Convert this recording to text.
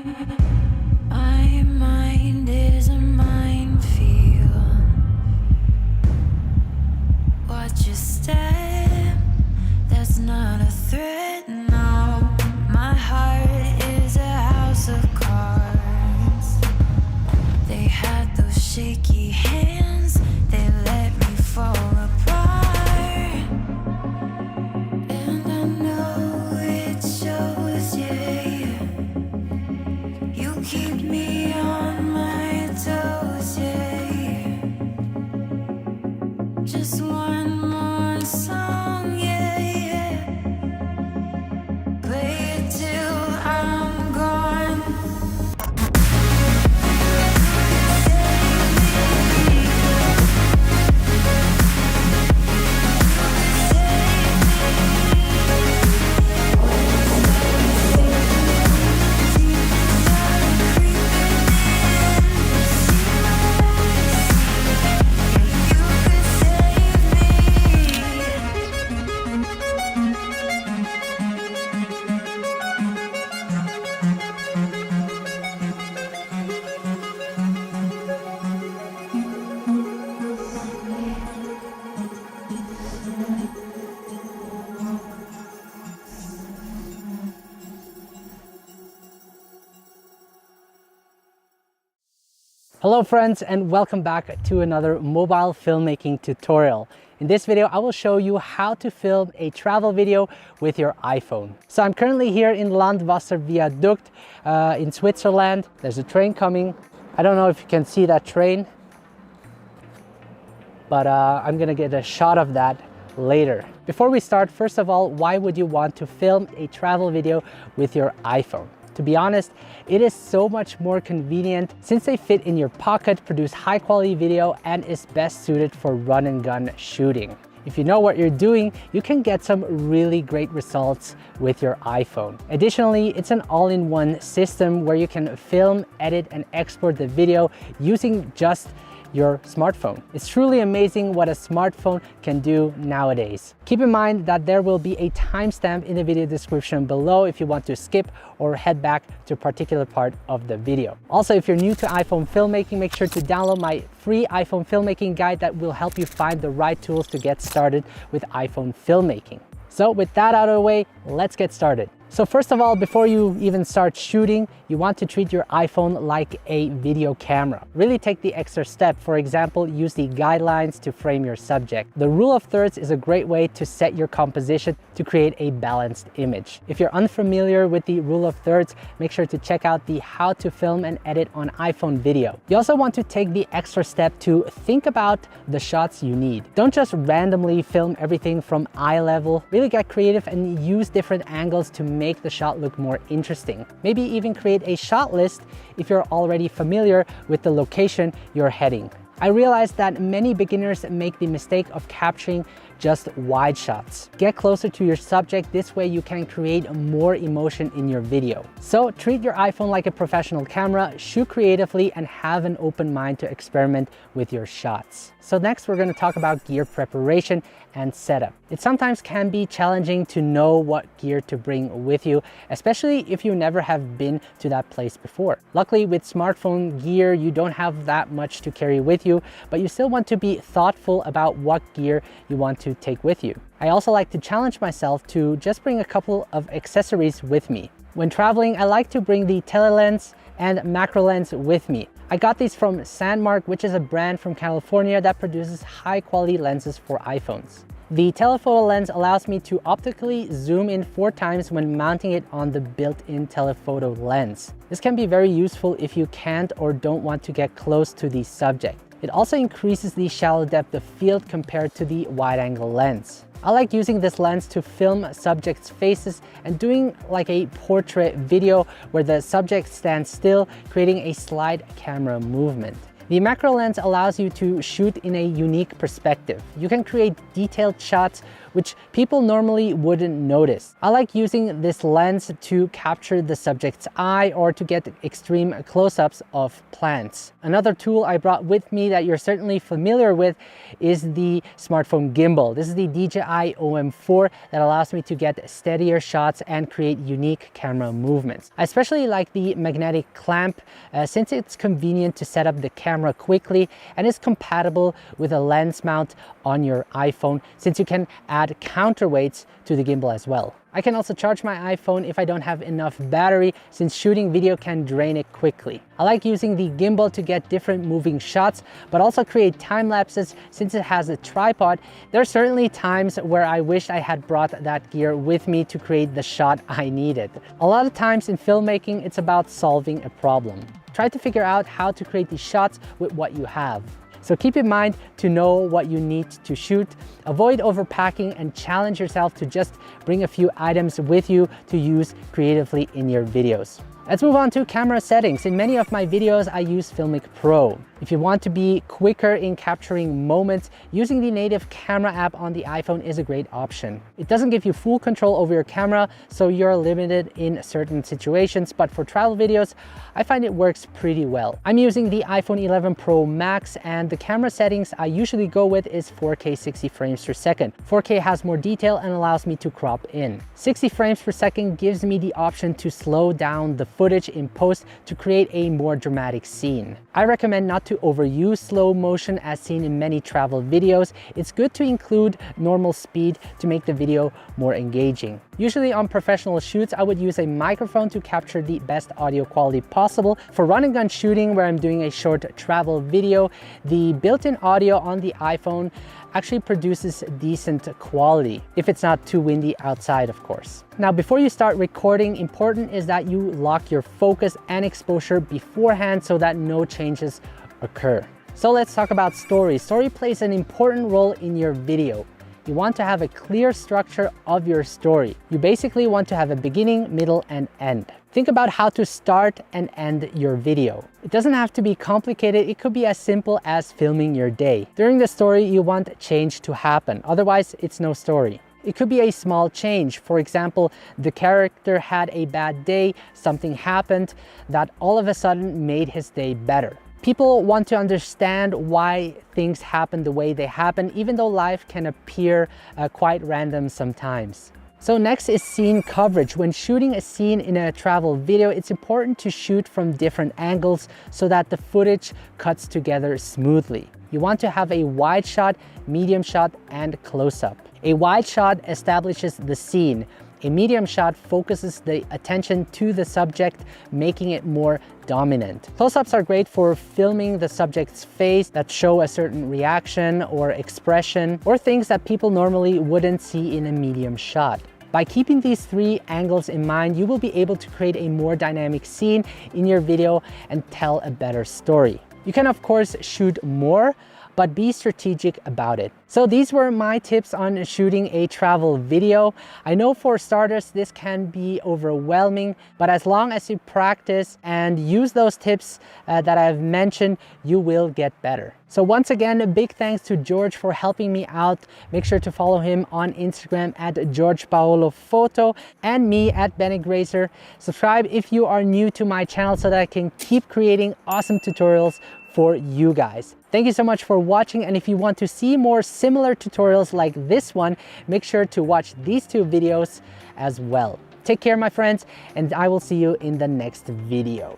My mind is a minefield. Watch your step, that's not a threat, no. My heart is a house of cards. They had those shaky hands, they let me fall apart. And I know it shows, yeah. You keep me on my toes, yeah. Just one more song, yeah, yeah. Play it till I'm gone. Hello friends, and welcome back to another mobile filmmaking tutorial. In this video, I will show you how to film a travel video with your iPhone. So I'm currently here in Landwasser Viaduct in Switzerland. There's a train coming. I don't know if you can see that train, but I'm gonna get a shot of that later. Before we start, first of all, why would you want to film a travel video with your iPhone? To be honest, it is so much more convenient since they fit in your pocket, produce high quality video, and is best suited for run and gun shooting. If you know what you're doing, you can get some really great results with your iPhone. Additionally, it's an all-in-one system where you can film, edit, and export the video using just your smartphone. It's truly amazing what a smartphone can do nowadays. Keep in mind that there will be a timestamp in the video description below if you want to skip or head back to a particular part of the video. Also, if you're new to iPhone filmmaking, make sure to download my free iPhone filmmaking guide that will help you find the right tools to get started with iPhone filmmaking. So with that out of the way, let's get started. So first of all, before you even start shooting, you want to treat your iPhone like a video camera. Really take the extra step. For example, use the guidelines to frame your subject. The rule of thirds is a great way to set your composition to create a balanced image. If you're unfamiliar with the rule of thirds, make sure to check out the how to film and edit on iPhone video. You also want to take the extra step to think about the shots you need. Don't just randomly film everything from eye level. Really get creative and use different angles to make the shot look more interesting. Maybe even create a shot list if you're already familiar with the location you're heading. I realized that many beginners make the mistake of capturing just wide shots. Get closer to your subject, this way you can create more emotion in your video. So treat your iPhone like a professional camera, shoot creatively, and have an open mind to experiment with your shots. So next we're going to talk about gear preparation and setup. It sometimes can be challenging to know what gear to bring with you, especially if you never have been to that place before. Luckily, with smartphone gear, you don't have that much to carry with you, but you still want to be thoughtful about what gear you want to take with you. I also like to challenge myself to just bring a couple of accessories with me. When traveling, I like to bring the telelens and macro lens with me. I got these from Sandmark, which is a brand from California that produces high quality lenses for iPhones. The telephoto lens allows me to optically zoom in 4 times when mounting it on the built-in telephoto lens. This can be very useful if you can't or don't want to get close to the subject. It also increases the shallow depth of field compared to the wide-angle lens. I like using this lens to film subjects' faces and doing like a portrait video where the subject stands still, creating a slide camera movement. The macro lens allows you to shoot in a unique perspective. You can create detailed shots which people normally wouldn't notice. I like using this lens to capture the subject's eye or to get extreme close-ups of plants. Another tool I brought with me that you're certainly familiar with is the smartphone gimbal. This is the DJI OM4 that allows me to get steadier shots and create unique camera movements. I especially like the magnetic clamp since it's convenient to set up the camera quickly and is compatible with a lens mount on your iPhone, since you can add counterweights to the gimbal as well. I can also charge my iPhone if I don't have enough battery, since shooting video can drain it quickly. I like using the gimbal to get different moving shots, but also create time lapses since it has a tripod. There are certainly times where I wish I had brought that gear with me to create the shot I needed. A lot of times in filmmaking, it's about solving a problem. Try to figure out how to create these shots with what you have. So keep in mind to know what you need to shoot, avoid overpacking, and challenge yourself to just bring a few items with you to use creatively in your videos. Let's move on to camera settings. In many of my videos, I use Filmic Pro. If you want to be quicker in capturing moments, using the native camera app on the iPhone is a great option. It doesn't give you full control over your camera, so you're limited in certain situations, but for travel videos, I find it works pretty well. I'm using the iPhone 11 Pro Max, and the camera settings I usually go with is 4K 60 frames per second. 4K has more detail and allows me to crop in. 60 frames per second gives me the option to slow down the footage in post to create a more dramatic scene. I recommend not to overuse slow motion as seen in many travel videos. It's good to include normal speed to make the video more engaging. Usually on professional shoots, I would use a microphone to capture the best audio quality possible. For run and gun shooting, where I'm doing a short travel video, the built-in audio on the iPhone actually produces decent quality, if it's not too windy outside, of course. Now, before you start recording, important is that you lock your focus and exposure beforehand so that no changes occur. So let's talk about story. Story plays an important role in your video. You want to have a clear structure of your story. You basically want to have a beginning, middle, and end. Think about how to start and end your video. It doesn't have to be complicated. It could be as simple as filming your day. During the story, you want change to happen. Otherwise, it's no story. It could be a small change. For example, the character had a bad day, something happened that all of a sudden made his day better. People want to understand why things happen the way they happen, even though life can appear quite random sometimes. So next is scene coverage. When shooting a scene in a travel video, it's important to shoot from different angles so that the footage cuts together smoothly. You want to have a wide shot, medium shot, and close-up. A wide shot establishes the scene. A medium shot focuses the attention to the subject, making it more dominant. Close-ups are great for filming the subject's face that show a certain reaction or expression, or things that people normally wouldn't see in a medium shot. By keeping these three angles in mind, you will be able to create a more dynamic scene in your video and tell a better story. You can, of course, shoot more, but be strategic about it. So these were my tips on shooting a travel video. I know for starters, this can be overwhelming, but as long as you practice and use those tips that I've mentioned, you will get better. So once again, a big thanks to George for helping me out. Make sure to follow him on Instagram at GeorgePaoloPhoto and me at BennegRacer. Subscribe if you are new to my channel so that I can keep creating awesome tutorials for you guys. Thank you so much for watching, and if you want to see more similar tutorials like this one, make sure to watch these two videos as well. Take care, my friends, and I will see you in the next video.